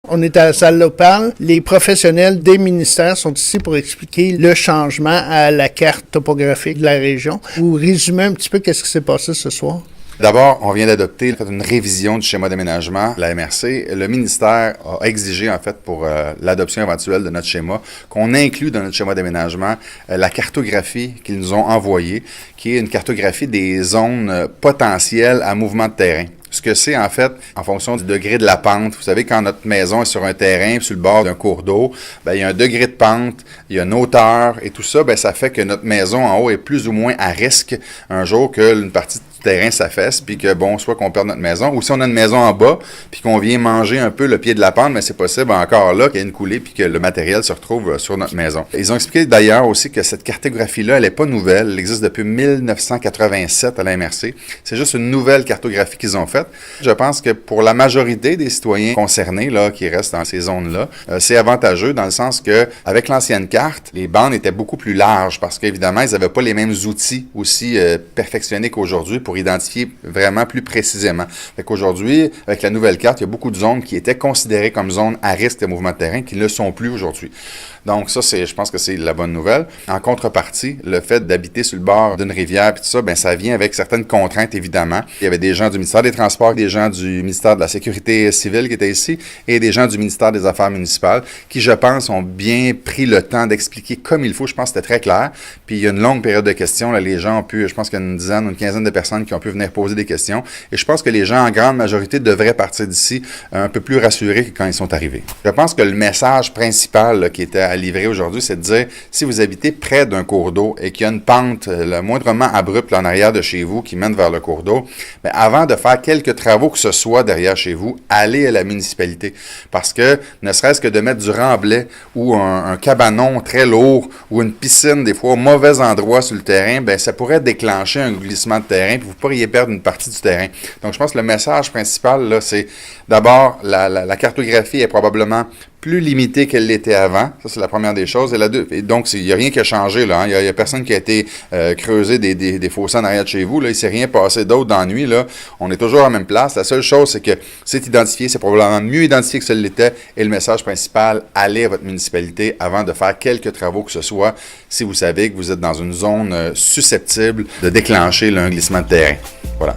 On est à la salle Lopal. Les professionnels des ministères sont ici pour expliquer le changement à la carte topographique de la région. Vous résumez un petit peu qu'est-ce qui s'est passé ce soir? D'abord, on vient d'adopter une révision du schéma d'aménagement, la MRC. Le ministère a exigé, en fait, pour l'adoption éventuelle de notre schéma, qu'on inclue dans notre schéma d'aménagement la cartographie qu'ils nous ont envoyée, qui est une cartographie des zones potentielles à mouvement de terrain. Ce que c'est, en fait, en fonction du degré de la pente. Vous savez, quand notre maison est sur un terrain, sur le bord d'un cours d'eau, il y a un degré de pente, il y a une hauteur, et tout ça, ça fait que notre maison en haut est plus ou moins à risque un jour qu'une partie du terrain s'affaisse, puis que, soit qu'on perde notre maison, ou si on a une maison en bas, puis qu'on vient manger un peu le pied de la pente, mais c'est possible encore là qu'il y ait une coulée, puis que le matériel se retrouve sur notre maison. Ils ont expliqué d'ailleurs aussi que cette cartographie-là, elle n'est pas nouvelle, elle existe depuis 1987 à la MRC. C'est juste une nouvelle cartographie qu'ils ont faite. Je pense que pour la majorité des citoyens concernés, là, qui restent dans ces zones-là, c'est avantageux dans le sens que, avec l'ancienne carte, les bandes étaient beaucoup plus larges parce qu'évidemment, ils n'avaient pas les mêmes outils aussi perfectionnés qu'aujourd'hui pour identifier vraiment plus précisément. Fait qu'aujourd'hui, avec la nouvelle carte, il y a beaucoup de zones qui étaient considérées comme zones à risque de mouvement de terrain qui ne le sont plus aujourd'hui. Donc ça, je pense que c'est la bonne nouvelle. En contrepartie, le fait d'habiter sur le bord d'une rivière, puis tout ça, ça vient avec certaines contraintes, évidemment. Il y avait des gens du ministère des Transports, des gens du ministère de la Sécurité civile qui étaient ici, et des gens du ministère des Affaires municipales, qui, je pense, ont bien pris le temps d'expliquer comme il faut. Je pense que c'était très clair. Puis il y a une longue période de questions. Là, les gens ont pu, je pense qu'il y a une dizaine ou une quinzaine de personnes qui ont pu venir poser des questions. Et je pense que les gens, en grande majorité, devraient partir d'ici un peu plus rassurés que quand ils sont arrivés. Je pense que le message principal là, qui était à livrer aujourd'hui, c'est de dire, si vous habitez près d'un cours d'eau et qu'il y a une pente le moindrement abrupte là, en arrière de chez vous qui mène vers le cours d'eau, avant de faire quelques travaux que ce soit derrière chez vous, allez à la municipalité. Parce que, ne serait-ce que de mettre du remblai ou un cabanon très lourd ou une piscine, des fois au mauvais endroit sur le terrain, ça pourrait déclencher un glissement de terrain puis vous pourriez perdre une partie du terrain. Donc, je pense que le message principal, là, c'est d'abord, la cartographie est probablement plus limitée qu'elle l'était avant. Ça, c'est la première des choses. Et donc, il n'y a rien qui a changé. Là, hein. Il n'y a personne qui a été creusé des fossés en arrière de chez vous. Là. Il ne s'est rien passé d'autre dans la nuit. Là. On est toujours à la même place. La seule chose, c'est que c'est identifié. C'est probablement mieux identifié que ce l'était. Et le message principal, allez à votre municipalité avant de faire quelques travaux que ce soit, si vous savez que vous êtes dans une zone susceptible de déclencher là, un glissement de terrain. Voilà.